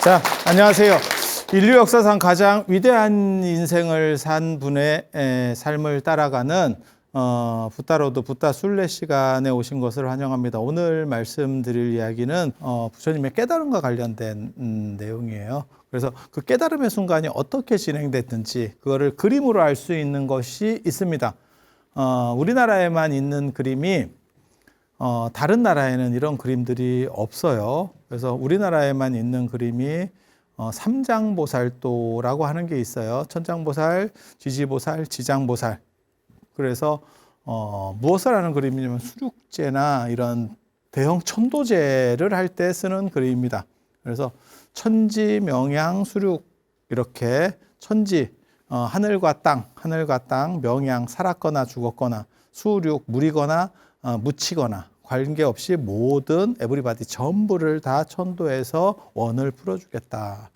자, 안녕하세요. 인류 역사상 가장 위대한 인생을 산 분의 삶을 따라가는 붓다로드 붓다 순례 시간에 오신 것을 환영합니다. 오늘 말씀드릴 이야기는 부처님의 깨달음과 관련된 내용이에요. 그래서 그 깨달음의 순간이 어떻게 진행됐든지 그거를 그림으로 알 수 있는 것이 있습니다. 우리나라에만 있는 그림이 다른 나라에는 이런 그림들이 없어요. 그래서 우리나라에만 있는 그림이 삼장보살도라고 하는 게 있어요. 천장보살, 지지보살, 지장보살. 그래서 무엇을 하는 그림이냐면 수륙제나 이런 대형 천도제를 할 때 쓰는 그림입니다. 그래서 천지, 명양, 수륙 이렇게 천지, 하늘과 땅, 명양, 살았거나 죽었거나 수륙, 물이거나 묻히거나 관계없이 모든 에브리바디 전부를 다 천도해서 원을 풀어주겠다.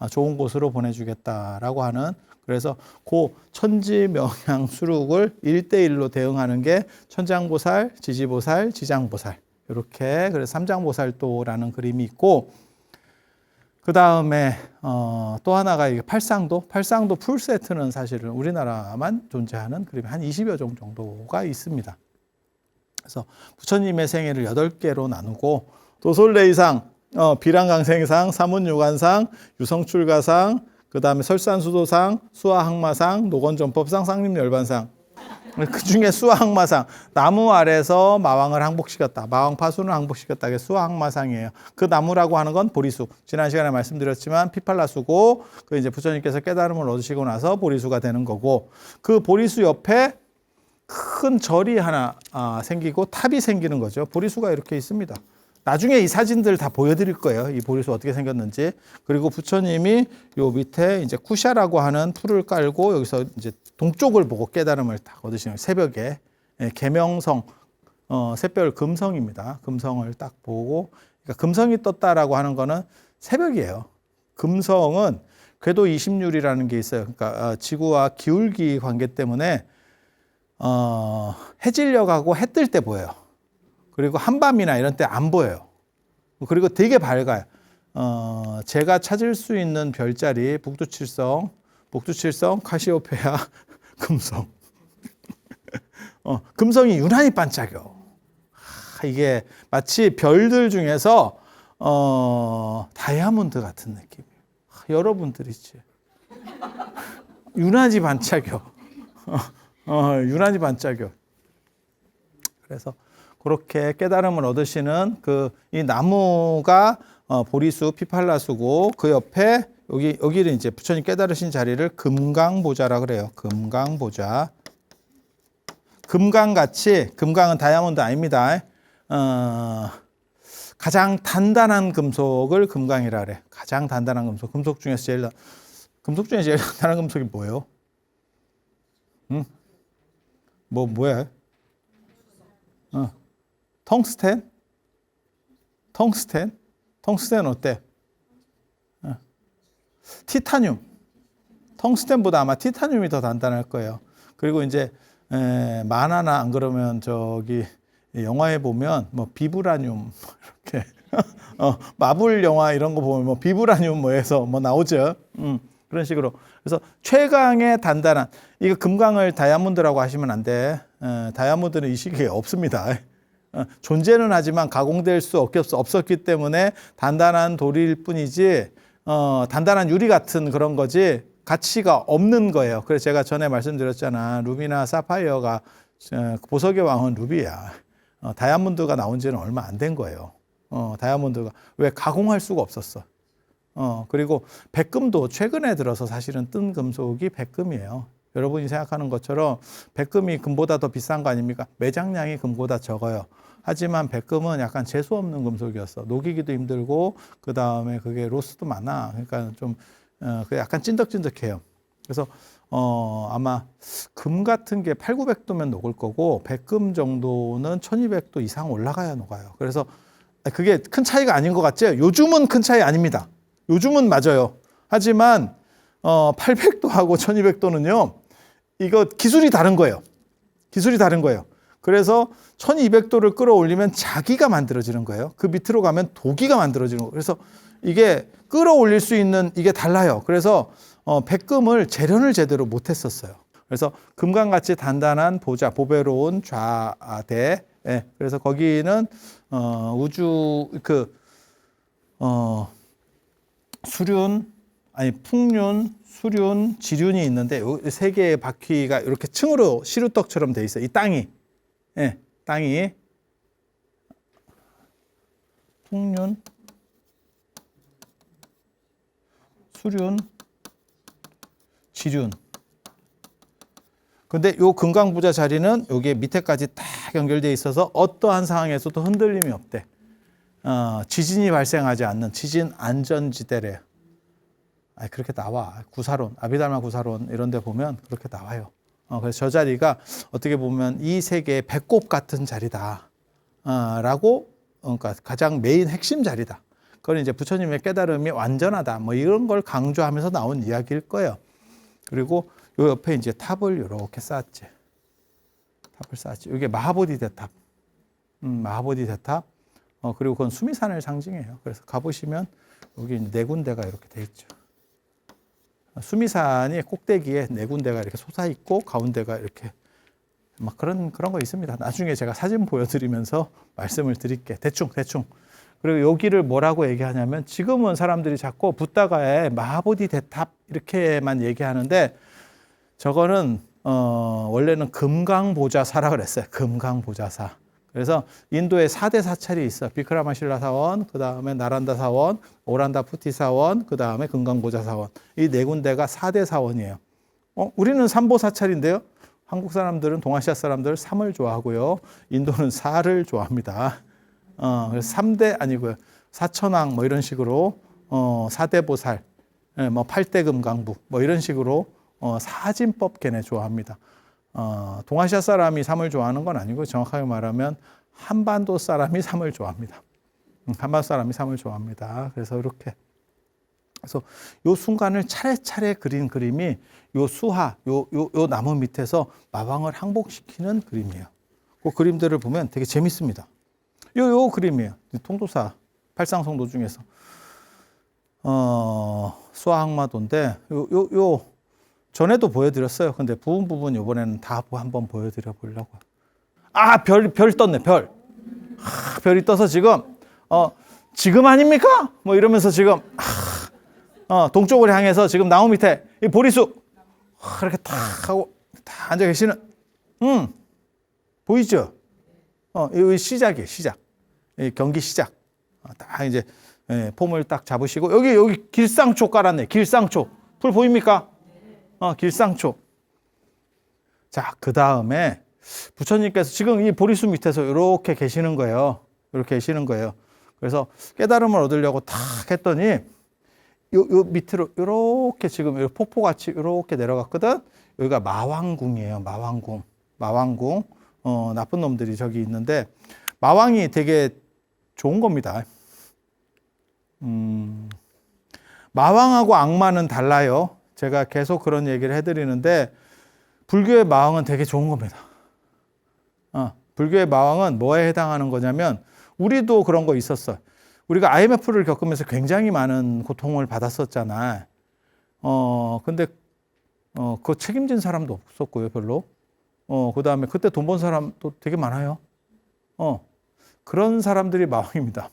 좋은 곳으로 보내주겠다라고 하는, 그래서 그 천지, 명양, 수륙을 1대1로 대응하는 게 천장보살, 지지보살, 지장보살. 이렇게, 그래서 삼장보살도라는 그림이 있고, 그 다음에 또 하나가 이게 팔상도 풀 세트는 사실은 우리나라만 존재하는 그림이 한 20여 종 정도가 있습니다. 그래서 부처님의 생애를 8개로 나누고 도솔레이상, 비랑강생상, 사문유관상, 유성출가상, 그 다음에 설산수도상, 수화항마상, 노건전법상, 쌍림열반상. 그 중에 수화항마상, 나무 아래서 마왕을 항복시켰다. 마왕 파수는 항복시켰다. 그게 수화항마상이에요. 그 나무라고 하는 건 보리수. 지난 시간에 말씀드렸지만 피팔라수고, 그 이제 부처님께서 깨달음을 얻으시고 나서 보리수가 되는 거고, 그 보리수 옆에 큰 절이 하나 생기고 탑이 생기는 거죠. 보리수가 이렇게 있습니다. 나중에 이 사진들 다 보여드릴 거예요. 이 보리수 어떻게 생겼는지. 그리고 부처님이 요 밑에 이제 쿠샤라고 하는 풀을 깔고 여기서 이제 동쪽을 보고 깨달음을 딱 얻으시는 거예요. 새벽에. 계명성, 샛별 금성입니다. 금성을 딱 보고, 그러니까 금성이 떴다라고 하는 거는 새벽이에요. 금성은 궤도 20율이라는 게 있어요. 그러니까 지구와 기울기 관계 때문에 해질녘하고 해 뜰 때 보여요. 그리고 한밤이나 이런 때 안 보여요. 그리고 되게 밝아요. 제가 찾을 수 있는 별자리 북두칠성, 카시오페아, 금성. 금성이 유난히 반짝여. 이게 마치 별들 중에서 다이아몬드 같은 느낌이에요. 여러분들이지. 유난히 반짝여. 유난히 반짝여. 그래서 그렇게 깨달음을 얻으시는 이 나무가 보리수, 피팔라수고, 그 옆에 여기를 이제 부처님 깨달으신 자리를 금강보좌라 그래요. 금강보좌. 금강같이, 금강은 다이아몬드 아닙니다. 가장 단단한 금속을 금강이라 그래. 가장 단단한 금속. 금속 중에 제일 단단한 금속이 뭐예요? 뭐야? 텅스텐? 텅스텐 어때? 티타늄. 텅스텐보다 아마 티타늄이 더 단단할 거예요. 그리고 이제 만화나 안 그러면 저기 영화에 보면 뭐 비브라늄 이렇게 마블 영화 이런 거 보면 뭐 비브라늄 뭐해서 뭐 나오죠. 그런 식으로. 그래서 최강의 단단한, 이거 금강을 다이아몬드라고 하시면 안 돼. 다이아몬드는 이 시기에 없습니다. 존재는 하지만 가공될 수 없었기 때문에 단단한 돌일 뿐이지, 단단한 유리 같은 그런 거지 가치가 없는 거예요. 그래서 제가 전에 말씀드렸잖아. 루비나 사파이어가, 보석의 왕은 루비야. 다이아몬드가 나온 지는 얼마 안 된 거예요. 다이아몬드가. 왜? 가공할 수가 없었어. 그리고 백금도 최근에 들어서 사실은 뜬 금속이 백금이에요. 여러분이 생각하는 것처럼 백금이 금보다 더 비싼 거 아닙니까? 매장량이 금보다 적어요. 하지만 백금은 약간 재수 없는 금속이었어. 녹이기도 힘들고, 그 다음에 그게 로스도 많아. 그러니까 좀 약간 찐득찐득해요. 그래서 아마 금 같은 게 8,900도면 녹을 거고, 백금 정도는 1,200도 이상 올라가야 녹아요. 그래서 그게 큰 차이가 아닌 것 같죠? 요즘은 큰 차이 아닙니다. 요즘은 맞아요. 하지만 800도하고 1200도는요, 이거 기술이 다른 거예요. 그래서 1200도를 끌어올리면 자기가 만들어지는 거예요. 그 밑으로 가면 도기가 만들어지는 거예요. 그래서 이게 끌어올릴 수 있는 이게 달라요. 그래서 백금을 재련을 제대로 못했었어요. 그래서 금강같이 단단한 보자, 보배로운 좌대. 예, 그래서 거기는 우주 수륜, 아니 풍륜, 수륜, 지륜이 있는데 이 세 개의 바퀴가 이렇게 층으로 시루떡처럼 돼 있어요. 이 땅이, 예, 땅이 풍륜, 수륜, 지륜. 근데 요 금강부자 자리는 여기에 밑에까지 딱 연결되어 있어서 어떠한 상황에서도 흔들림이 없대. 지진이 발생하지 않는 지진 안전지대래요. 그렇게 나와. 구사론, 아비달마 구사론 이런 데 보면 그렇게 나와요. 그래서 저 자리가 어떻게 보면 이 세계의 배꼽 같은 자리다. 라고, 그러니까 가장 메인 핵심 자리다. 그건 이제 부처님의 깨달음이 완전하다. 뭐 이런 걸 강조하면서 나온 이야기일 거예요. 그리고 요 옆에 이제 탑을 이렇게 쌓았지. 탑을 쌓았지. 이게 마하보디 대탑. 마하보디 대탑. 그리고 그건 수미산을 상징해요. 그래서 가보시면 여기 네 군데가 이렇게 돼 있죠. 수미산이 꼭대기에 네 군데가 이렇게 솟아 있고 가운데가 이렇게 막 그런 거 있습니다. 나중에 제가 사진 보여드리면서 말씀을 드릴게. 대충. 그리고 여기를 뭐라고 얘기하냐면 지금은 사람들이 자꾸 붓다가의 마하보디 대탑 이렇게만 얘기하는데 저거는 원래는 금강보자사라 그랬어요. 금강보자사. 그래서 인도에 4대 사찰이 있어. 비크라마실라 사원, 그 다음에 나란다 사원, 오란다 푸티 사원, 그 다음에 금강보자 사원. 이 네 군데가 4대 사원이에요. 우리는 삼보 사찰인데요. 한국 사람들은, 동아시아 사람들은 3을 좋아하고요. 인도는 4를 좋아합니다. 그래서 3대 아니고요. 사천왕 뭐 이런 식으로 4대 보살, 뭐 8대 금강부 뭐 이런 식으로 사진법 걔네 좋아합니다. 동아시아 사람이 3을 좋아하는 건 아니고 정확하게 말하면 한반도 사람이 3을 좋아합니다. 한반도 사람이 3을 좋아합니다. 그래서 이렇게 그래서 요 순간을 차례차례 그린 그림이 요 수하, 요 나무 밑에서 마왕을 항복시키는 그림이에요. 그 그림들을 보면 되게 재밌습니다. 요 그림이에요. 통도사 팔상성도 중에서 수하항마도인데 요 전에도 보여드렸어요. 근데 부분 이번에는 다 한번 보여드려 보려고. 별 떴네, 별. 별이 떠서 지금 아닙니까? 뭐 이러면서 지금, 동쪽을 향해서 지금 나무 밑에 이 보리수, 이렇게 탁 하고, 다 앉아 계시는, 보이죠? 이 시작이에요, 시작. 이 경기 시작. 딱 이제, 폼을 딱 잡으시고, 여기 길상초 깔았네, 길상초. 불 보입니까? 길상초. 자, 그 다음에 부처님께서 지금 이 보리수 밑에서 이렇게 계시는 거예요. 이렇게 계시는 거예요. 그래서 깨달음을 얻으려고 탁 했더니 요 밑으로 이렇게 지금 폭포같이 이렇게 내려갔거든. 여기가 마왕궁이에요. 마왕궁. 나쁜 놈들이 저기 있는데 마왕이 되게 좋은 겁니다. 마왕하고 악마는 달라요. 제가 계속 그런 얘기를 해드리는데 불교의 마왕은 되게 좋은 겁니다. 불교의 마왕은 뭐에 해당하는 거냐면 우리도 그런 거 있었어요. 우리가 IMF를 겪으면서 굉장히 많은 고통을 받았었잖아. 근데 그거 책임진 사람도 없었고요, 별로. 그 다음에 그때 돈 번 사람도 되게 많아요. 그런 사람들이 마왕입니다.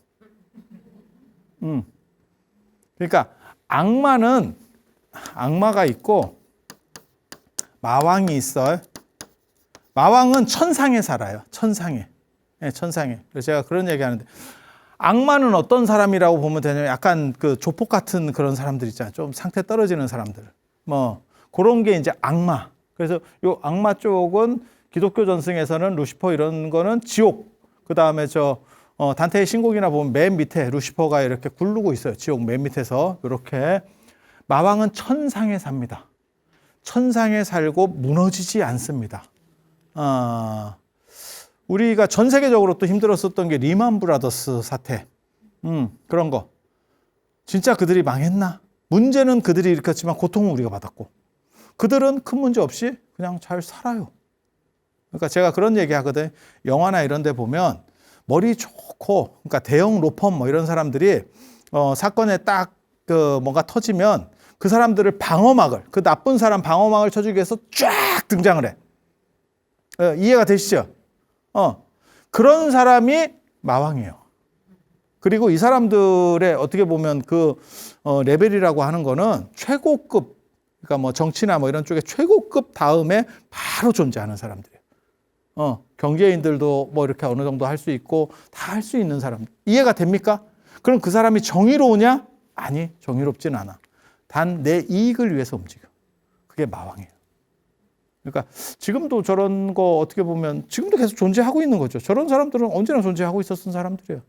그러니까 악마가 있고 마왕이 있어요. 마왕은 천상에 살아요. 천상에. 네, 천상에. 그래서 제가 그런 얘기 하는데 악마는 어떤 사람이라고 보면 되냐면 약간 그 조폭 같은 그런 사람들 있잖아요. 좀 상태 떨어지는 사람들. 뭐 그런 게 이제 악마. 그래서 요 악마 쪽은 기독교 전승에서는 루시퍼 이런 거는 지옥. 그다음에 단테의 신곡이나 보면 맨 밑에 루시퍼가 이렇게 굴르고 있어요. 지옥 맨 밑에서 이렇게. 마왕은 천상에 삽니다. 천상에 살고 무너지지 않습니다. 우리가 전 세계적으로 또 힘들었었던 게 리만 브라더스 사태. 그런 거. 진짜 그들이 망했나? 문제는 그들이 일으켰지만 고통은 우리가 받았고. 그들은 큰 문제 없이 그냥 잘 살아요. 그러니까 제가 그런 얘기 하거든. 영화나 이런 데 보면 머리 좋고, 그러니까 대형 로펌 뭐 이런 사람들이 사건에 딱 그 뭔가 터지면 그 사람들을 방어막을, 그 나쁜 사람 방어막을 쳐주기 위해서 쫙 등장을 해. 이해가 되시죠? 그런 사람이 마왕이에요. 그리고 이 사람들의 어떻게 보면 그 레벨이라고 하는 거는 최고급, 그러니까 뭐 정치나 뭐 이런 쪽에 최고급 다음에 바로 존재하는 사람들이에요. 경제인들도 뭐 이렇게 어느 정도 할 수 있고 다 할 수 있는 사람. 이해가 됩니까? 그럼 그 사람이 정의로우냐? 아니, 정의롭진 않아. 단 내 이익을 위해서 움직여. 그게 마왕이에요. 그러니까 지금도 저런 거 어떻게 보면 지금도 계속 존재하고 있는 거죠. 저런 사람들은 언제나 존재하고 있었던 사람들이에요.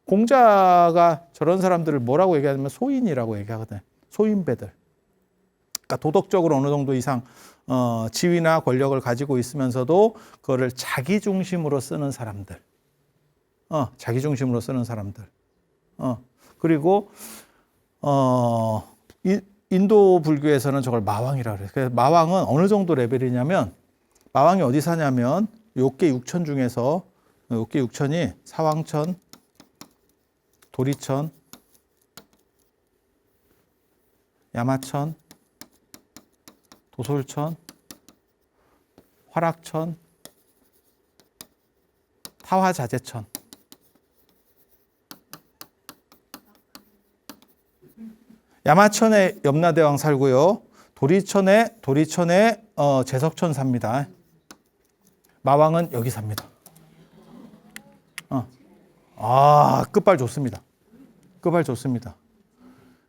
공자가 저런 사람들을 뭐라고 얘기하냐면 소인이라고 얘기하거든요. 소인배들. 그러니까 도덕적으로 어느 정도 이상 지위나 권력을 가지고 있으면서도 그거를 자기 중심으로 쓰는 사람들. 자기 중심으로 쓰는 사람들. 그리고 인도 불교에서는 저걸 마왕이라고 그래요. 그래서 마왕은 어느 정도 레벨이냐면 마왕이 어디 사냐면 욕계 6천 중에서 욕계 6천이 사왕천, 도리천, 야마천, 도솔천, 화락천, 타화자재천. 야마천에 염라대왕 살고요. 도리천에 제석천 삽니다. 마왕은 여기 삽니다. 끝발 좋습니다. 끝발 좋습니다.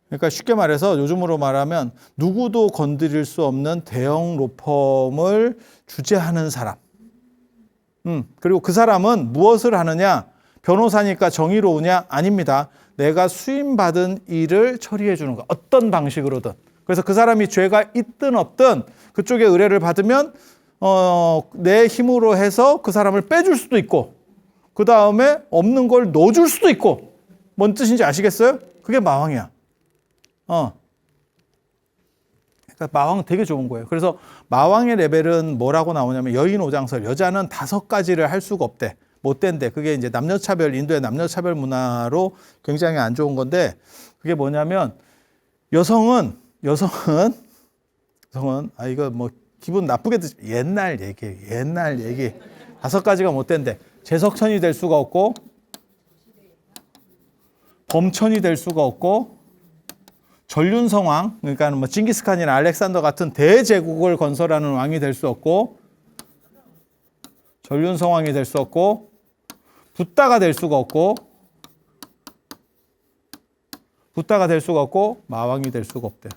그러니까 쉽게 말해서 요즘으로 말하면 누구도 건드릴 수 없는 대형 로펌을 주재하는 사람. 그리고 그 사람은 무엇을 하느냐? 변호사니까 정의로우냐? 아닙니다. 내가 수임받은 일을 처리해 주는 거. 어떤 방식으로든. 그래서 그 사람이 죄가 있든 없든 그쪽에 의뢰를 받으면 내 힘으로 해서 그 사람을 빼줄 수도 있고 그 다음에 없는 걸 넣어줄 수도 있고. 뭔 뜻인지 아시겠어요? 그게 마왕이야. 그러니까 마왕은 되게 좋은 거예요. 그래서 마왕의 레벨은 뭐라고 나오냐면 여인오장설. 여자는 5가지를 할 수가 없대. 못 된대. 그게 이제 남녀차별, 인도의 남녀차별 문화로 굉장히 안 좋은 건데 그게 뭐냐면 여성은 이거 뭐 기분 나쁘게 옛날 얘기 5가지가 못 된대. 제석천이 될 수가 없고 범천이 될 수가 없고 전륜성왕, 그러니까 뭐 징기스칸이나 알렉산더 같은 대제국을 건설하는 왕이 될 수 없고 전륜성왕이 될 수 없고 붓다가 될 수가 없고 마왕이 될 수가 없대요.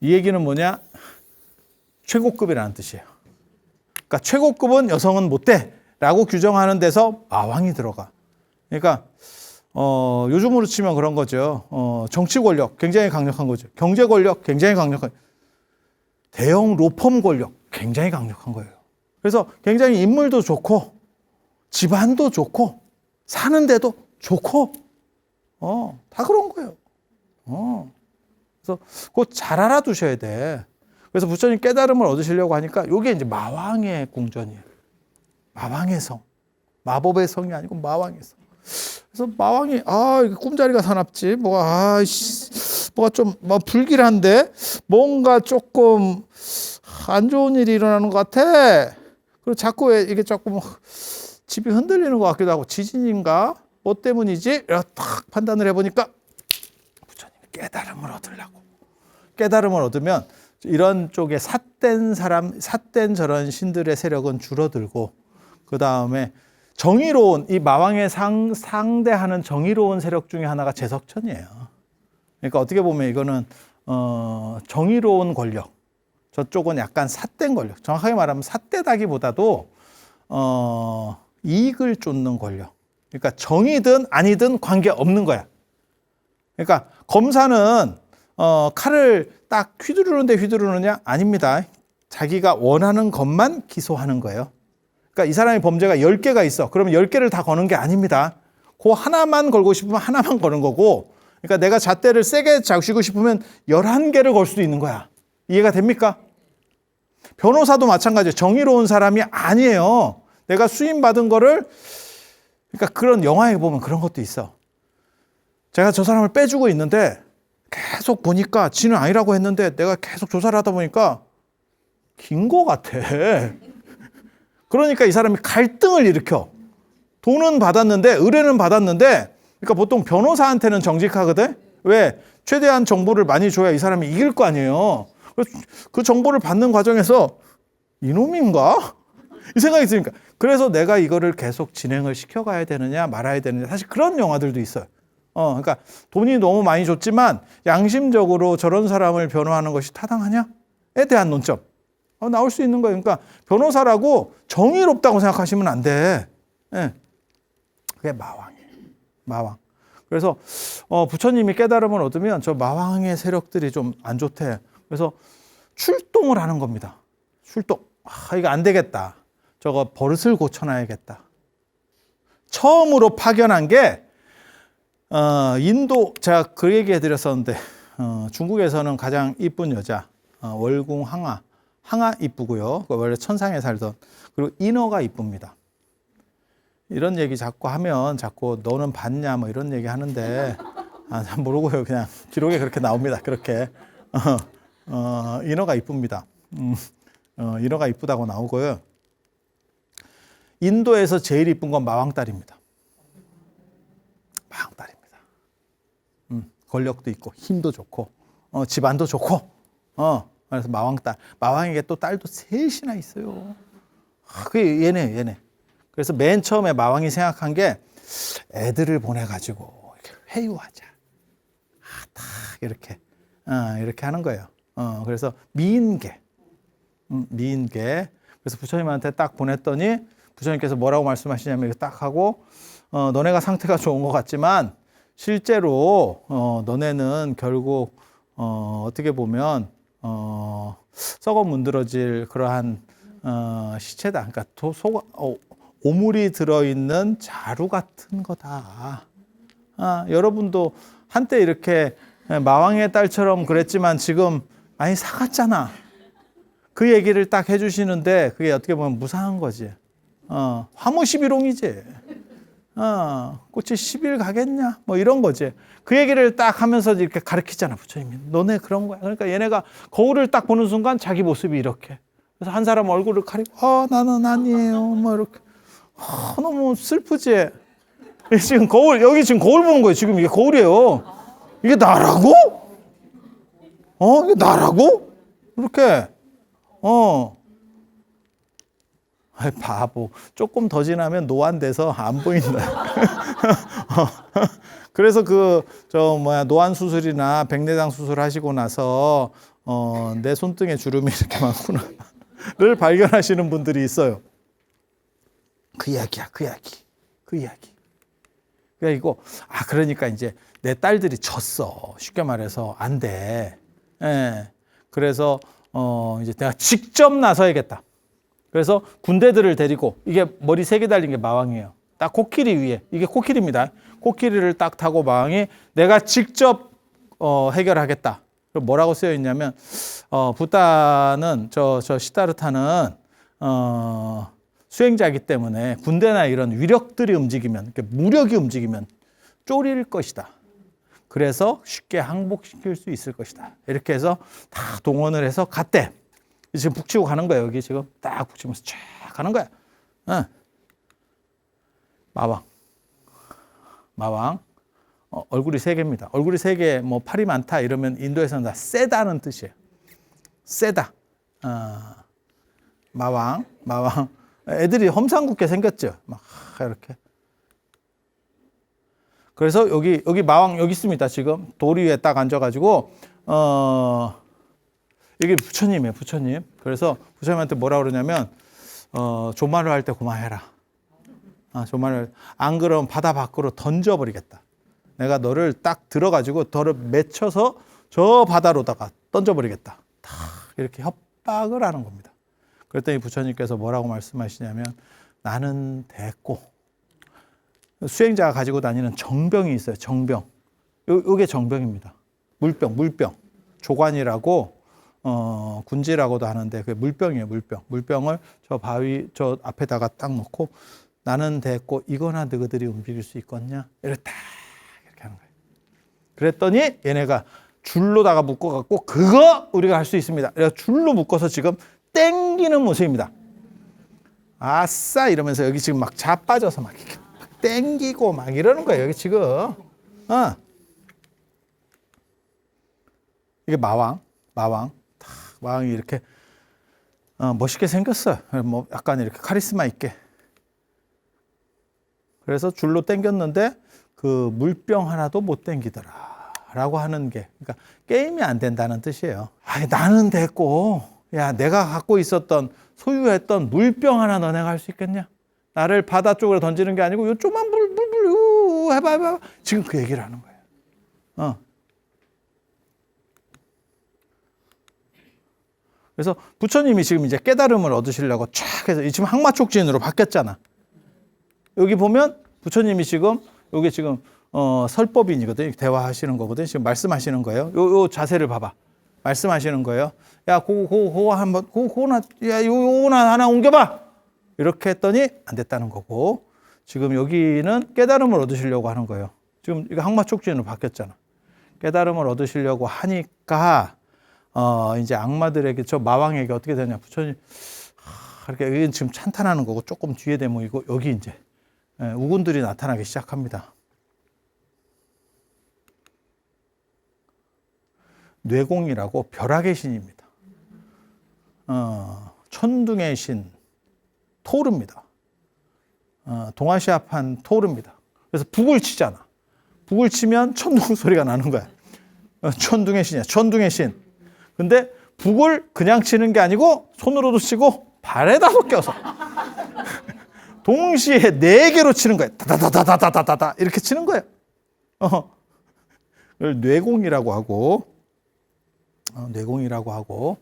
이 얘기는 뭐냐? 최고급이라는 뜻이에요. 그러니까 최고급은 여성은 못 돼라고 규정하는 데서 마왕이 들어가. 그러니까 요즘으로 치면 그런 거죠. 정치 권력 굉장히 강력한 거죠. 경제 권력 굉장히 강력한, 대형 로펌 권력 굉장히 강력한 거예요. 그래서 굉장히 인물도 좋고 집안도 좋고 사는데도 좋고 다 그런 거예요. 그래서 그거 잘 알아두셔야 돼. 그래서 부처님 깨달음을 얻으시려고 하니까 이게 이제 마왕의 궁전이에요. 마왕의 성. 마법의 성이 아니고 마왕의 성. 그래서 마왕이 이게 꿈자리가 사납지. 뭐가 좀 불길한데 뭔가 조금 안 좋은 일이 일어나는 것 같아. 그리고 자꾸 이게 조금 집이 흔들리는 것 같기도 하고 지진인가? 뭐 때문이지? 딱 판단을 해보니까 부처님 깨달음을 얻으려고. 깨달음을 얻으면 이런 쪽에 삿된 저런 신들의 세력은 줄어들고 그 다음에 정의로운 이 마왕에 상대하는 정의로운 세력 중에 하나가 제석천이에요. 그러니까 어떻게 보면 이거는 정의로운 권력, 저쪽은 약간 삿된 권력. 정확하게 말하면 삿대다기보다도 이익을 쫓는 권력. 그러니까 정이든 아니든 관계 없는 거야. 그러니까 검사는 칼을 딱 휘두르느냐? 아닙니다. 자기가 원하는 것만 기소하는 거예요. 그러니까 이 사람의 범죄가 10개가 있어. 그러면 10개를 다 거는 게 아닙니다. 그 하나만 걸고 싶으면 하나만 거는 거고, 그러니까 내가 잣대를 세게 잡히고 싶으면 11개를 걸 수도 있는 거야. 이해가 됩니까? 변호사도 마찬가지예요. 정의로운 사람이 아니에요. 내가 수임받은 거를, 그러니까 그런 영화에 보면 그런 것도 있어. 제가 저 사람을 빼주고 있는데 계속 보니까 지는 아니라고 했는데 내가 계속 조사를 하다 보니까 긴 거 같아. 그러니까 이 사람이 갈등을 일으켜. 돈은 받았는데, 의뢰는 받았는데, 그러니까 보통 변호사한테는 정직하거든? 왜? 최대한 정보를 많이 줘야 이 사람이 이길 거 아니에요. 그 정보를 받는 과정에서 이놈인가? 이 생각이 드니까. 그래서 내가 이거를 계속 진행을 시켜가야 되느냐 말아야 되느냐. 사실 그런 영화들도 있어요. 그러니까 돈이 너무 많이 줬지만 양심적으로 저런 사람을 변호하는 것이 타당하냐에 대한 논점. 나올 수 있는 거예요. 그러니까 변호사라고 정의롭다고 생각하시면 안 돼. 예. 그게 마왕이에요. 마왕. 그래서 부처님이 깨달음을 얻으면 저 마왕의 세력들이 좀 안 좋대. 그래서 출동을 하는 겁니다. 출동. 이거 안 되겠다. 저거 버릇을 고쳐놔야겠다. 처음으로 파견한 게 인도, 제가 그 얘기 해드렸었는데 중국에서는 가장 이쁜 여자 월궁 항아 이쁘고요. 원래 천상에 살던. 그리고 인어가 이쁩니다. 이런 얘기 자꾸 하면 자꾸 너는 봤냐 뭐 이런 얘기 하는데 잘 모르고요. 그냥 기록에 그렇게 나옵니다. 그렇게 인어가 이쁩니다. 인어가 이쁘다고 나오고요. 인도에서 제일 이쁜 건 마왕딸입니다. 마왕딸입니다. 권력도 있고 힘도 좋고 집안도 좋고 그래서 마왕딸. 마왕에게 또 딸도 셋이나 있어요. 그게 얘네. 그래서 맨 처음에 마왕이 생각한 게 애들을 보내가지고 이렇게 회유하자. 딱 이렇게 하는 거예요. 그래서 미인계. 그래서 부처님한테 딱 보냈더니 부처님께서 뭐라고 말씀하시냐면 이거 딱 하고 너네가 상태가 좋은 것 같지만 실제로 너네는 결국 어떻게 보면 썩어 문드러질 그러한 시체다. 그러니까 오물이 들어있는 자루 같은 거다. 여러분도 한때 이렇게 마왕의 딸처럼 그랬지만 지금 많이 사갔잖아. 그 얘기를 딱 해주시는데 그게 어떻게 보면 무상한 거지. 화무시비롱이지. 꽃이 10일 가겠냐? 뭐 이런 거지. 그 얘기를 딱 하면서 이렇게 가르치잖아, 부처님이. 너네 그런 거야. 그러니까 얘네가 거울을 딱 보는 순간 자기 모습이 이렇게. 그래서 한 사람 얼굴을 가리고, 나는 아니에요. 뭐 이렇게. 너무 슬프지? 지금 여기 지금 거울 보는 거예요. 지금 이게 거울이에요. 이게 나라고? 이게 나라고? 이렇게. 바보. 조금 더 지나면 노안돼서 안 보인다. 그래서 노안 수술이나 백내장 수술 하시고 나서, 내 손등에 주름이 이렇게 많구나를 발견하시는 분들이 있어요. 그 이야기야. 그러니까 그러니까 이제 내 딸들이 졌어. 쉽게 말해서 안 돼. 예. 그래서, 이제 내가 직접 나서야겠다. 그래서 군대들을 데리고 이게 머리 3개 달린 게 마왕이에요. 딱 코끼리 위에. 이게 코끼리입니다. 코끼리를 딱 타고 마왕이 내가 직접 해결하겠다. 그럼 뭐라고 쓰여 있냐면 부다는 저 시다르타는 수행자이기 때문에 군대나 이런 위력들이 움직이면 무력이 움직이면 쫄일 것이다. 그래서 쉽게 항복시킬 수 있을 것이다. 이렇게 해서 다 동원을 해서 갔대. 지금 북치고 가는 거예요. 여기 지금 딱 북치면서 쫙 가는 거야. 마왕. 얼굴이 3개입니다. 얼굴이 3개, 뭐 팔이 많다 이러면 인도에서는 다 세다는 뜻이에요. 세다. 마왕. 애들이 험상궂게 생겼죠. 막 이렇게. 그래서 여기 마왕 여기 있습니다. 지금 돌 위에 딱 앉아가지고 이게 부처님이에요. 부처님. 그래서 부처님한테 뭐라 그러냐면 조마를 할 때 그만해라. 안 그러면 바다 밖으로 던져버리겠다. 내가 너를 딱 들어가지고 너를 맺혀서 저 바다로다가 던져버리겠다. 다 이렇게 협박을 하는 겁니다. 그랬더니 부처님께서 뭐라고 말씀하시냐면 나는 됐고 수행자가 가지고 다니는 정병이 있어요. 정병. 요게 정병입니다. 물병. 조관이라고 군지라고도 하는데 그게 물병이에요, 물병. 물병을 저 바위 저 앞에다가 딱 놓고 나는 됐고 이거나 너희들이 움직일 수 있겠냐? 이렇게 하는 거예요. 그랬더니 얘네가 줄로다가 묶어갖고 그거 우리가 할 수 있습니다. 그래서 줄로 묶어서 지금 땡기는 모습입니다. 아싸 이러면서 여기 지금 막 자빠져서 막 땡기고 막 이러는 거예요. 여기 지금 이게 마왕이 이렇게 멋있게 생겼어요. 뭐 약간 이렇게 카리스마 있게. 그래서 줄로 땡겼는데 그 물병 하나도 못 땡기더라라고 하는 게, 그러니까 게임이 안 된다는 뜻이에요. 아니, 나는 됐고, 야 내가 갖고 있었던 소유했던 물병 하나 너네가 할 수 있겠냐? 나를 바다 쪽으로 던지는 게 아니고 요 조그만 물 해봐. 지금 그 얘기를 하는 거예요. 그래서 부처님이 지금 이제 깨달음을 얻으시려고 쫙 해서 지금 항마촉진으로 바뀌었잖아. 여기 보면 부처님이 지금 여기 지금 설법인이거든요. 대화하시는 거거든요. 지금 말씀하시는 거예요. 요 자세를 봐봐. 말씀하시는 거예요. 야, 그거 한번 요거나 하나 옮겨봐. 이렇게 했더니 안 됐다는 거고, 지금 여기는 깨달음을 얻으시려고 하는 거예요. 지금 이거 항마촉진으로 바뀌었잖아. 깨달음을 얻으시려고 하니까 이제 악마들에게, 저 마왕에게 어떻게 되냐, 부처님 이렇게 지금 찬탄하는 거고, 조금 뒤에 되면 이거 여기 이제 우군들이 나타나기 시작합니다. 뇌공이라고 벼락의 신입니다. 천둥의 신 토르입니다. 동아시아판 토르입니다. 그래서 북을 치잖아. 북을 치면 천둥 소리가 나는 거야. 천둥의 신이야. 천둥의 신. 근데 북을 그냥 치는 게 아니고 손으로도 치고 발에다도 껴서 동시에 4개로 치는 거예요. 다다다다다다다다 이렇게 치는 거예요. 뇌공이라고 하고, 뇌공이라고 하고,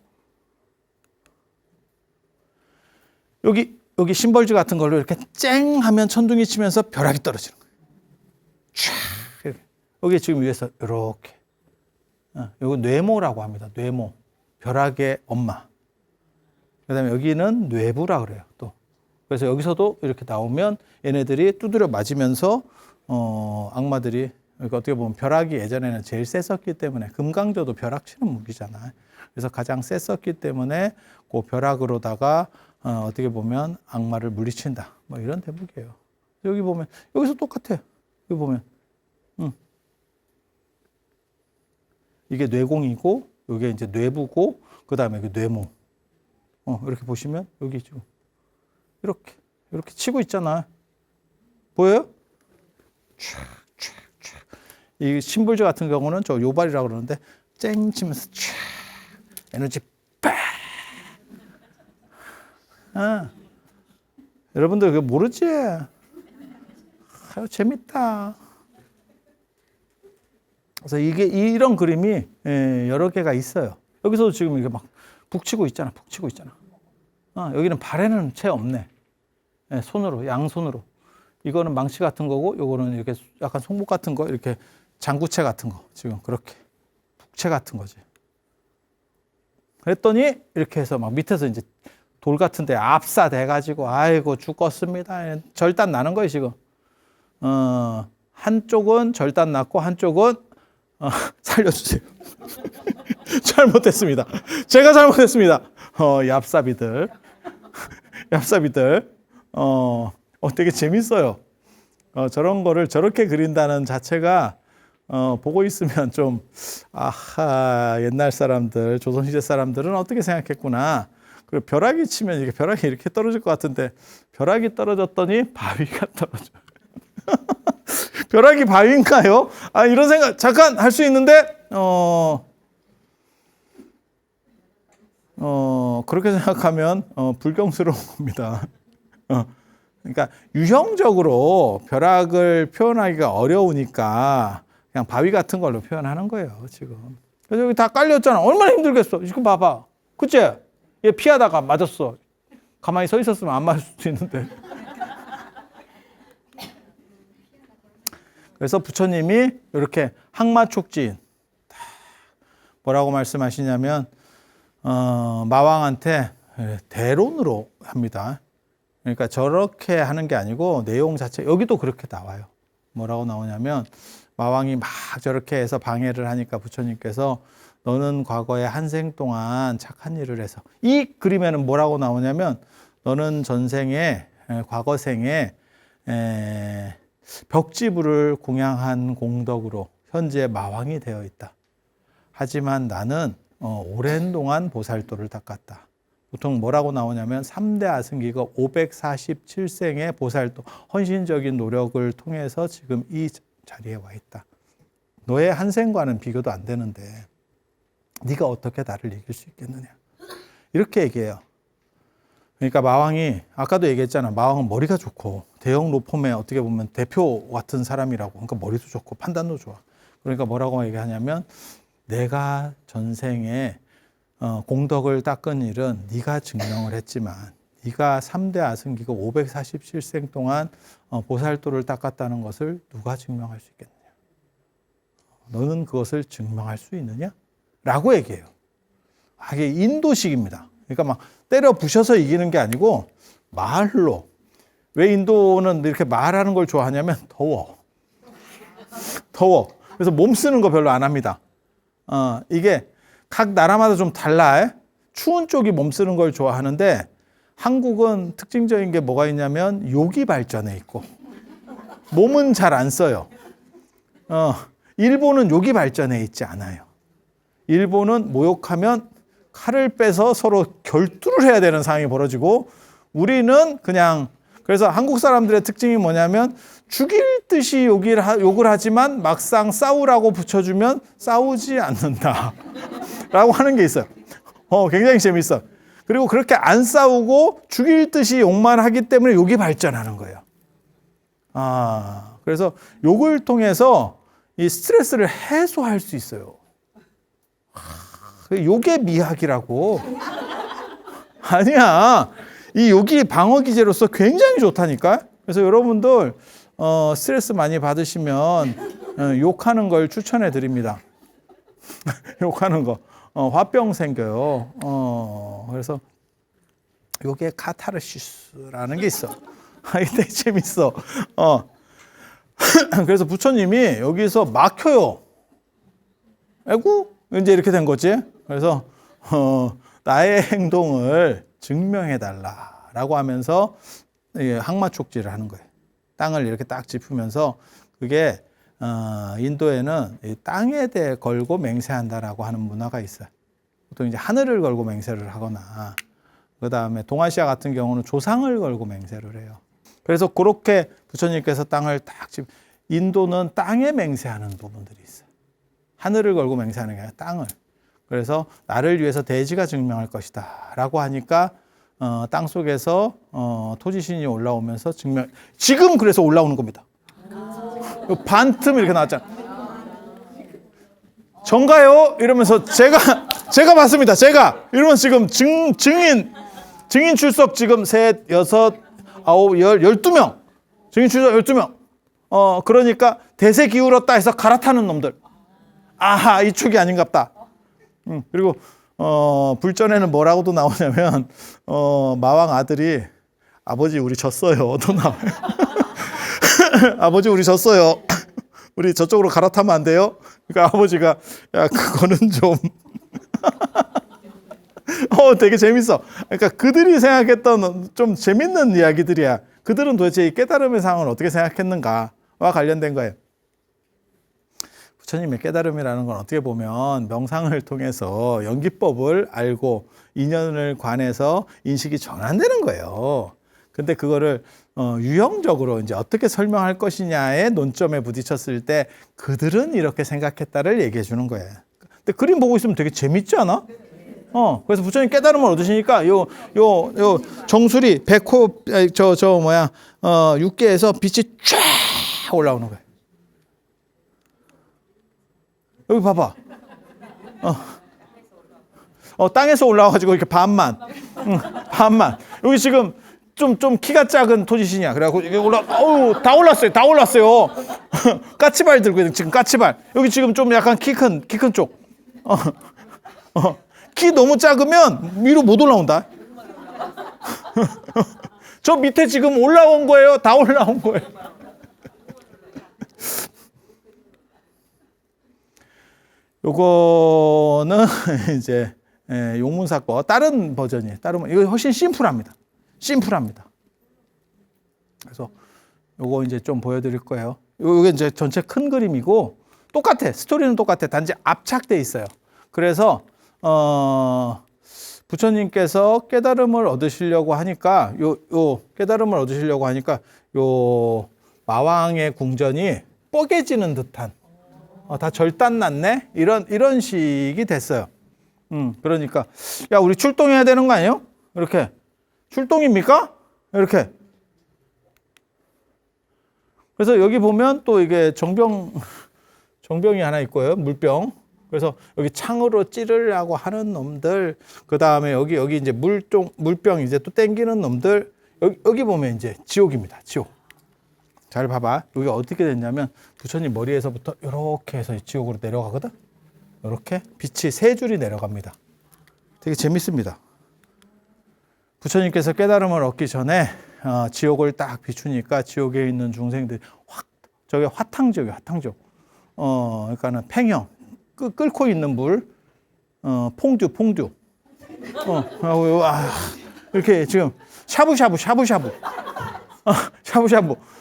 여기 심벌주 같은 걸로 이렇게 쨍 하면 천둥이 치면서 벼락이 떨어지는 거예요. 촤 이렇게. 여기 지금 위에서 이렇게. 이거 뇌모라고 합니다. 뇌모. 벼락의 엄마. 그다음에 여기는 뇌부라 그래요. 또. 그래서 여기서도 이렇게 나오면 얘네들이 두드려 맞으면서 악마들이, 그러니까 어떻게 보면 벼락이 예전에는 제일 셌었기 때문에, 금강조도 벼락 치는 무기잖아요. 그래서 가장 셌었기 때문에 그 벼락으로다가 어떻게 보면 악마를 물리친다. 뭐 이런 대목이에요. 여기 보면 여기서 똑같아요. 여기 보면 이게 뇌공이고, 이게 이제 뇌부고, 그 다음에 이게 뇌모. 이렇게 보시면 여기 지금 이렇게 치고 있잖아. 보여요? 이 심불주 같은 경우는 저 요발이라고 그러는데 쨍 치면서 촤 에너지 빡. 여러분들 그거 모르지? 아유, 재밌다. 그래서 이런 그림이 여러 개가 있어요. 여기서도 지금 이게 막 북치고 있잖아. 여기는 발에는 채 없네. 손으로, 양손으로. 이거는 망치 같은 거고, 요거는 이렇게 약간 송곳 같은 거, 이렇게 장구채 같은 거. 지금 그렇게 북채 같은 거지. 그랬더니 이렇게 해서 막 밑에서 이제 돌 같은 데 압사돼가지고, 아이고, 죽겠습니다. 절단 나는 거예요, 지금. 한쪽은 절단 났고, 한쪽은 살려주세요. 잘못했습니다. 제가 잘못했습니다. 얍삽이들. 되게 재밌어요. 저런 거를 저렇게 그린다는 자체가, 보고 있으면 좀, 아하, 옛날 사람들, 조선시대 사람들은 어떻게 생각했구나. 그리고 벼락이 치면 이게 벼락이 이렇게 떨어질 것 같은데, 벼락이 떨어졌더니 바위가 떨어져요. 벼락이 바위인가요? 이런 생각 잠깐 할 수 있는데, 그렇게 생각하면 불경스러운 겁니다. 그러니까 유형적으로 벼락을 표현하기가 어려우니까 그냥 바위 같은 걸로 표현하는 거예요, 지금. 그래서 여기 다 깔렸잖아. 얼마나 힘들겠어. 지금 봐봐. 그치? 얘 피하다가 맞았어. 가만히 서 있었으면 안 맞을 수도 있는데. 그래서 부처님이 이렇게 항마촉진, 뭐라고 말씀하시냐면, 마왕한테 대론으로 합니다. 그러니까 저렇게 하는 게 아니고 내용 자체 여기도 그렇게 나와요. 뭐라고 나오냐면 마왕이 막 저렇게 해서 방해를 하니까 부처님께서 너는 과거에 한 생 동안 착한 일을 해서 이 그림에는 뭐라고 나오냐면 너는 전생에 과거 생에 벽지부를 공양한 공덕으로 현재 마왕이 되어 있다. 하지만 나는 오랜 동안 보살도를 닦았다. 보통 뭐라고 나오냐면 3대 아승기가 547생의 보살도 헌신적인 노력을 통해서 지금 이 자리에 와 있다. 너의 한 생과는 비교도 안 되는데 네가 어떻게 나를 이길 수 있겠느냐. 이렇게 얘기해요. 그러니까 마왕이 아까도 얘기했잖아. 마왕은 머리가 좋고 대형 로펌의 어떻게 보면 대표 같은 사람이라고. 그러니까 머리도 좋고 판단도 좋아. 그러니까 뭐라고 얘기하냐면 내가 전생에 공덕을 닦은 일은 네가 증명을 했지만 네가 3대 아승기가 547생 동안 보살도를 닦았다는 것을 누가 증명할 수 있겠느냐. 너는 그것을 증명할 수 있느냐? 라고 얘기해요. 이게 인도식입니다. 그러니까 막 때려 부셔서 이기는 게 아니고 말로. 왜 인도는 이렇게 말하는 걸 좋아하냐면 더워. 그래서 몸 쓰는 거 별로 안 합니다. 이게 각 나라마다 좀 달라. 추운 쪽이 몸 쓰는 걸 좋아하는데 한국은 특징적인 게 뭐가 있냐면 욕이 발전해 있고 몸은 잘 안 써요. 일본은 욕이 발전해 있지 않아요. 일본은 모욕하면 칼을 빼서 서로 결투를 해야 되는 상황이 벌어지고 우리는 그냥 그래서 한국 사람들의 특징이 뭐냐면 죽일 듯이 욕을 하지만 막상 싸우라고 붙여주면 싸우지 않는다 라고 하는 게 있어요. 굉장히 재밌어. 그리고 그렇게 안 싸우고 죽일 듯이 욕만 하기 때문에 욕이 발전하는 거예요. 그래서 욕을 통해서 이 스트레스를 해소할 수 있어요. 욕의 미학이라고. 아니야. 이 욕이 방어 기제로서 굉장히 좋다니까. 그래서 여러분들 스트레스 많이 받으시면 욕하는 걸 추천해 드립니다. 욕하는 거. 화병 생겨요. 그래서 욕의 카타르시스라는 게 있어. 되게 재밌어. 그래서 부처님이 여기서 막혀요. 아이고 이제 이렇게 된 거지. 그래서 나의 행동을 증명해달라라고 하면서 항마촉지를 하는 거예요. 땅을 이렇게 딱 짚으면서 그게 인도에는 땅에 대해 걸고 맹세한다라고 하는 문화가 있어요. 보통 이제 하늘을 걸고 맹세를 하거나 그 다음에 동아시아 같은 경우는 조상을 걸고 맹세를 해요. 그래서 그렇게 부처님께서 땅을 딱 인도는 땅에 맹세하는 부분들이 있어요. 하늘을 걸고 맹세하는 게 아니라 땅을. 그래서 나를 위해서 대지가 증명할 것이다 라고 하니까 땅 속에서 토지신이 올라오면서 지금 그래서 올라오는 겁니다. 반틈 이렇게 나왔잖아. 전가요? 이러면서 제가 봤습니다. 제가 이러면서 지금 증인 출석 지금 셋, 여섯, 아홉, 12명. 증인 출석 12명. 그러니까 대세 기울었다 해서 갈아타는 놈들. 아하, 이 축이 아닌갑다. 그리고 불전에는 뭐라고도 나오냐면 마왕 아들이 아버지 우리 졌어요. 또 나와요. 아버지 우리 졌어요. 우리 저쪽으로 갈아타면 안 돼요? 그러니까 아버지가 야 그거는 좀 되게 재밌어. 그러니까 그들이 생각했던 좀 재밌는 이야기들이야. 그들은 도대체 이 깨달음의 상황을 어떻게 생각했는가와 관련된 거예요. 부처님의 깨달음이라는 건 어떻게 보면 명상을 통해서 연기법을 알고 인연을 관해서 인식이 전환되는 거예요. 근데 그거를 유형적으로 이제 어떻게 설명할 것이냐의 논점에 부딪혔을 때 그들은 이렇게 생각했다를 얘기해 주는 거예요. 근데 그림 보고 있으면 되게 재밌지 않아? 그래서 부처님 깨달음을 얻으시니까 요 정수리 백호 육계에서 빛이 쫙 올라오는 거예요. 여기 봐봐. 땅에서 올라와가지고 이렇게 반만. 여기 지금 좀 키가 작은 토지신이야. 그래갖고 이게 다 올랐어요. 까치발 들고 있는 지금 까치발. 여기 지금 좀 약간 키 큰 쪽. 키 너무 작으면 위로 못 올라온다. 저 밑에 지금 올라온 거예요? 다 올라온 거예요? 요거는 이제 용문사거 다른 버전이에요. 이거 훨씬 심플합니다. 그래서 요거 이제 좀 보여드릴 거예요. 요게 이제 전체 큰 그림이고 똑같아. 스토리는 똑같아. 단지 압착돼 있어요. 그래서 부처님께서 깨달음을 얻으시려고 하니까 깨달음을 얻으시려고 하니까 요 마왕의 궁전이 뻐개지는 듯한 다 절단 났네 이런 식이 됐어요. 그러니까 야 우리 출동해야 되는 거 아니에요? 이렇게 출동입니까? 이렇게. 그래서 여기 보면 또 이게 정병이 하나 있고요. 물병. 그래서 여기 창으로 찌르려고 하는 놈들, 그 다음에 여기 이제 물병 이제 또 땡기는 놈들, 여기 보면 이제 지옥입니다. 지옥. 잘 봐봐. 여기 어떻게 됐냐면 부처님 머리에서부터 이렇게 해서 지옥으로 내려가거든. 이렇게 빛이 3줄이 내려갑니다. 되게 재밌습니다. 부처님께서 깨달음을 얻기 전에 지옥을 딱 비추니까 지옥에 있는 중생들이 저게 화탕지옥이에요. 화탕지옥. 그러니까는 팽형. 끓고 있는 물, 퐁듀. 이렇게 지금 샤브샤브.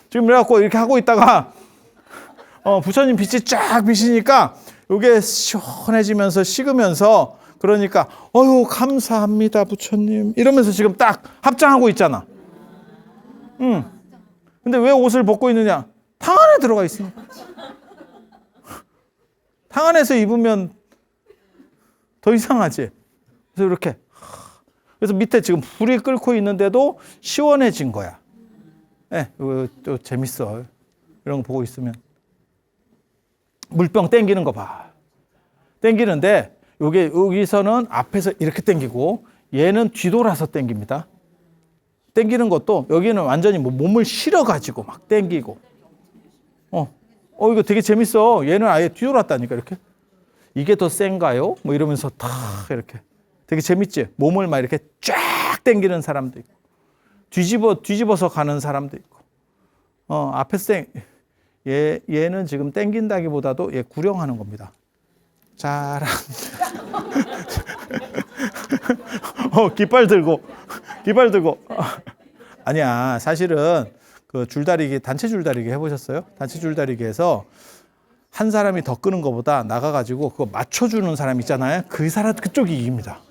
지금 그래갖고 이렇게 하고 있다가, 부처님 빛이 쫙 비시니까 이게 시원해지면서 식으면서 그러니까, 감사합니다, 부처님. 이러면서 지금 딱 합장하고 있잖아. 근데 왜 옷을 벗고 있느냐? 탕 안에 들어가 있으니까. 탕 안에서 입으면 더 이상하지. 그래서 이렇게. 그래서 밑에 지금 불이 끓고 있는데도 시원해진 거야. 또 재밌어. 이런 거 보고 있으면. 물병 땡기는 거 봐. 땡기는데, 여기서는 앞에서 이렇게 땡기고, 얘는 뒤돌아서 땡깁니다. 땡기는 것도, 여기는 완전히 몸을 실어가지고 막 땡기고. 이거 되게 재밌어. 얘는 아예 뒤돌았다니까, 이렇게. 이게 더 센가요? 뭐 이러면서 다 이렇게. 되게 재밌지? 몸을 막 이렇게 쫙 당기는 사람도 있고, 뒤집어서 가는 사람도 있고. 앞에서 얘는 지금 당긴다기보다도 얘 구령하는 겁니다. 잘한다. 깃발 들고. 아니야, 사실은 그 줄다리기, 단체 줄다리기 해보셨어요? 단체 줄다리기에서 한 사람이 더 끄는 것보다 나가가지고 그거 맞춰주는 사람 있잖아요. 그쪽이 이깁니다.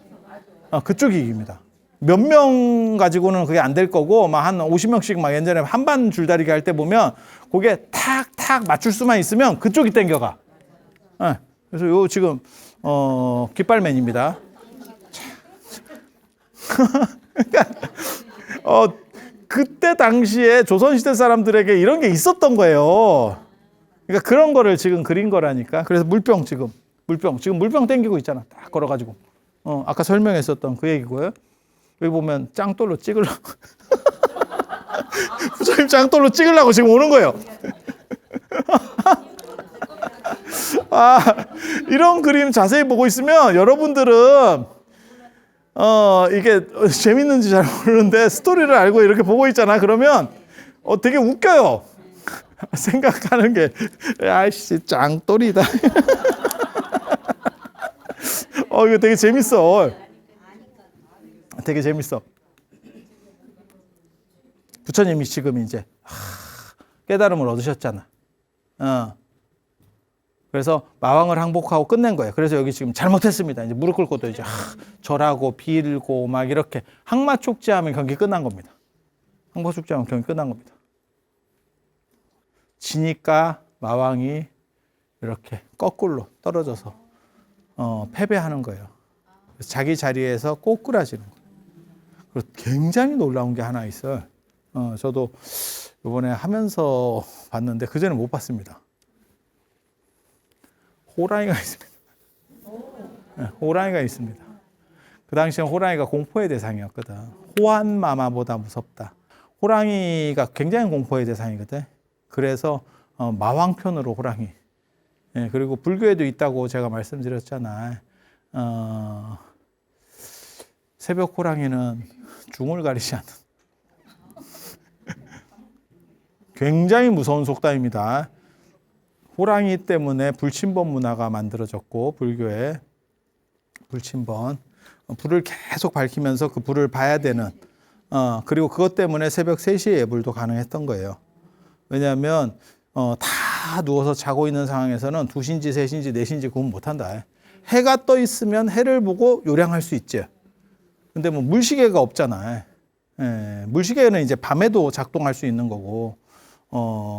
그쪽이 이깁니다. 몇 명 가지고는 그게 안 될 거고, 막 한 50명씩 막 예전에 한반 줄다리기 할 때 보면 그게 탁탁 맞출 수만 있으면 그쪽이 땡겨가. 그래서 요 지금, 깃발맨입니다. 그때 당시에 조선시대 사람들에게 이런 게 있었던 거예요. 그러니까 그런 거를 지금 그린 거라니까. 그래서 물병 땡기고 있잖아. 딱 걸어가지고. 아까 설명했었던 그 얘기고요. 여기 보면 짱돌로 찍으려고. 부처님 짱돌로 찍으려고 지금 오는 거예요. 이런 그림 자세히 보고 있으면 여러분들은 이게 재밌는지 잘 모르는데 스토리를 알고 이렇게 보고 있잖아. 그러면 되게 웃겨요. 생각하는 게 아이씨 짱돌이다. 이거 되게 재밌어. 되게 재밌어. 부처님이 지금 이제 깨달음을 얻으셨잖아. 그래서 마왕을 항복하고 끝낸 거예요. 그래서 여기 지금 잘못했습니다. 이제 무릎 꿇고 또 이제 절하고 빌고 막 이렇게 항마촉지하면 경기 끝난 겁니다. 항마촉지하면 경기 끝난 겁니다. 지니까 마왕이 이렇게 거꾸로 떨어져서 패배하는 거예요. 자기 자리에서 꼬꾸라지는 거예요. 그리고 굉장히 놀라운 게 하나 있어요. 저도 이번에 하면서 봤는데 그전에 못 봤습니다. 호랑이가 있습니다. 호랑이가 있습니다. 그 당시엔 호랑이가 공포의 대상이었거든. 호환마마보다 무섭다. 호랑이가 굉장히 공포의 대상이거든. 그래서 마왕편으로 호랑이. 그리고 불교에도 있다고 제가 말씀드렸잖아요. 새벽 호랑이는 중을 가리지 않는 굉장히 무서운 속담입니다. 호랑이 때문에 불침번 문화가 만들어졌고, 불교에 불침번, 불을 계속 밝히면서 그 불을 봐야 되는, 그리고 그것 때문에 새벽 3시에 예불도 가능했던 거예요. 왜냐하면 다 누워서 자고 있는 상황에서는 2시인지 3시인지 4시인지 구분 못한다. 해가 떠 있으면 해를 보고 요량할 수 있지. 근데 뭐 물시계가 없잖아. 물시계는 이제 밤에도 작동할 수 있는 거고,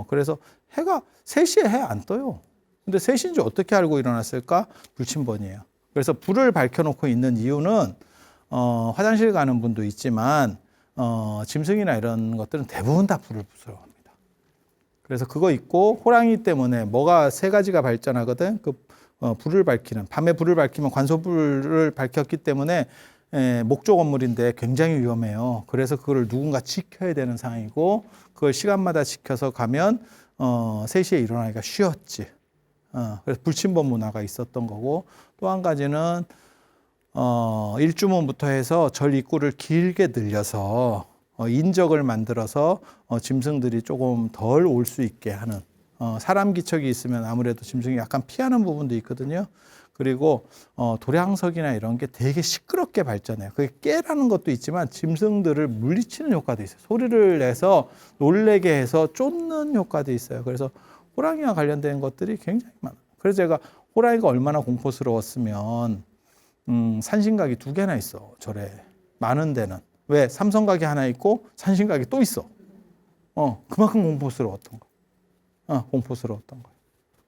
그래서 해가 3시에 해 안 떠요. 근데 3시인지 어떻게 알고 일어났을까? 불침번이에요. 그래서 불을 밝혀놓고 있는 이유는 화장실 가는 분도 있지만 짐승이나 이런 것들은 대부분 다 불을 부스러워합니다. 그래서 그거 있고, 호랑이 때문에 뭐가 3가지가 발전하거든. 그 불을 밝히는, 밤에 불을 밝히면 관소불을 밝혔기 때문에 목조 건물인데 굉장히 위험해요. 그래서 그걸 누군가 지켜야 되는 상황이고, 그걸 시간마다 지켜서 가면 3시에 일어나기가 쉬웠지. 그래서 불침번 문화가 있었던 거고, 또 한 가지는 일주문부터 해서 절 입구를 길게 늘려서 인적을 만들어서 짐승들이 조금 덜 올 수 있게 하는, 사람 기척이 있으면 아무래도 짐승이 약간 피하는 부분도 있거든요. 그리고 도량석이나 이런 게 되게 시끄럽게 발전해요. 그게 깨라는 것도 있지만 짐승들을 물리치는 효과도 있어요. 소리를 내서 놀래게 해서 쫓는 효과도 있어요. 그래서 호랑이와 관련된 것들이 굉장히 많아요. 그래서 제가 호랑이가 얼마나 공포스러웠으면 산신각이 2개나 있어. 절에 많은 데는. 왜? 삼성각이 하나 있고 산신각이 또 있어. 그만큼 공포스러웠던 거예요. 공포스러웠던 거예요.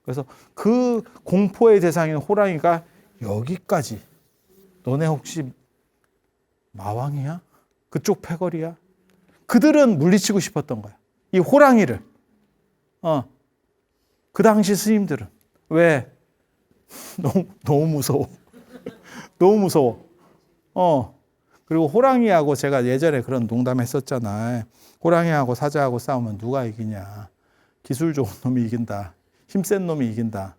그래서 그 공포의 대상인 호랑이가 여기까지, 너네 혹시 마왕이야? 그쪽 패거리야? 그들은 물리치고 싶었던 거야. 이 호랑이를. 그 당시 스님들은. 왜? 너무 무서워. 너무 무서워. 그리고 호랑이하고 제가 예전에 그런 농담했었잖아. 호랑이하고 사자하고 싸우면 누가 이기냐. 기술 좋은 놈이 이긴다. 힘센 놈이 이긴다.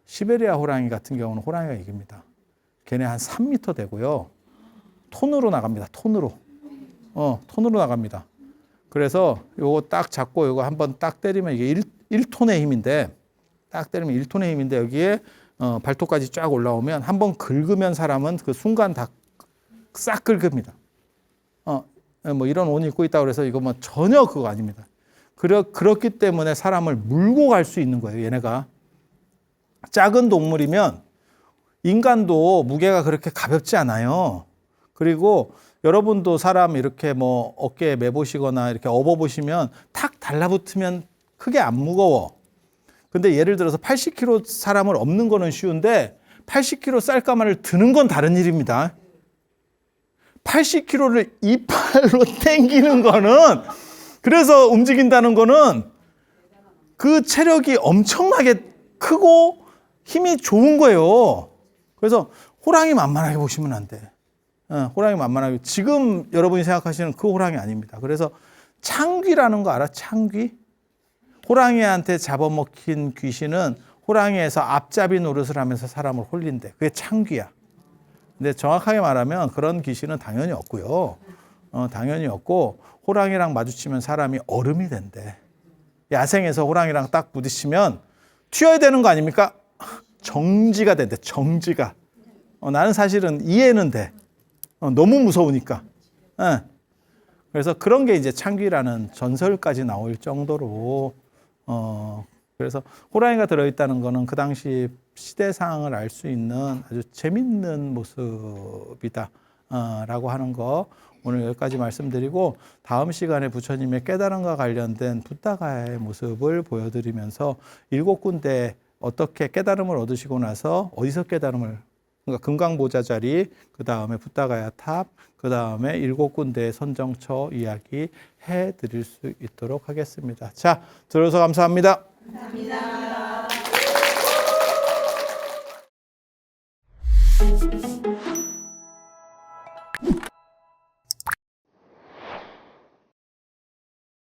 시베리아 호랑이 같은 경우는 호랑이가 이깁니다. 걔네 한 3m 되고요. 톤으로 나갑니다. 톤으로. 톤으로 나갑니다. 그래서 요거 딱 잡고 요거 한번 딱 때리면 이게 1톤의 힘인데, 딱 때리면 1톤의 힘인데, 여기에 발톱까지 쫙 올라오면 한번 긁으면 사람은 그 순간 다 싹 긁습니다. 뭐 이런 옷 입고 있다고 그래서 이거 뭐 전혀 그거 아닙니다. 그렇기 때문에 사람을 물고 갈 수 있는 거예요, 얘네가. 작은 동물이면 인간도 무게가 그렇게 가볍지 않아요. 그리고 여러분도 사람 이렇게 뭐 어깨에 매보시거나 이렇게 업어보시면 탁 달라붙으면 크게 안 무거워. 근데 예를 들어서 80kg 사람을 업는 거는 쉬운데 80kg 쌀가마를 드는 건 다른 일입니다. 80kg를 이빨로 당기는 거는, 그래서 움직인다는 거는 그 체력이 엄청나게 크고 힘이 좋은 거예요. 그래서 호랑이 만만하게 보시면 안 돼. 호랑이 만만하게. 지금 여러분이 생각하시는 그 호랑이 아닙니다. 그래서 창귀라는 거 알아? 창귀? 호랑이한테 잡아먹힌 귀신은 호랑이에서 앞잡이 노릇을 하면서 사람을 홀린대. 그게 창귀야. 근데 정확하게 말하면 그런 귀신은 당연히 없고요. 당연히 없고, 호랑이랑 마주치면 사람이 얼음이 된대. 야생에서 호랑이랑 딱 부딪히면 튀어야 되는 거 아닙니까? 정지가 된대. 정지가. 나는 사실은 이해는 돼. 너무 무서우니까. 그래서 그런 게 이제 창귀라는 전설까지 나올 정도로, 그래서 호랑이가 들어있다는 거는 그 당시 시대상을 알 수 있는 아주 재밌는 모습이다 라고 하는 거 오늘 여기까지 말씀드리고, 다음 시간에 부처님의 깨달음과 관련된 붓다가의 모습을 보여드리면서 7군데 어떻게 깨달음을 얻으시고 나서 어디서 깨달음을, 그러니까 금강보좌 자리, 그 다음에 붓다가야 탑, 그 다음에 7군데의 선정처 이야기 해드릴 수 있도록 하겠습니다. 자, 들어서 감사합니다. 감사합니다.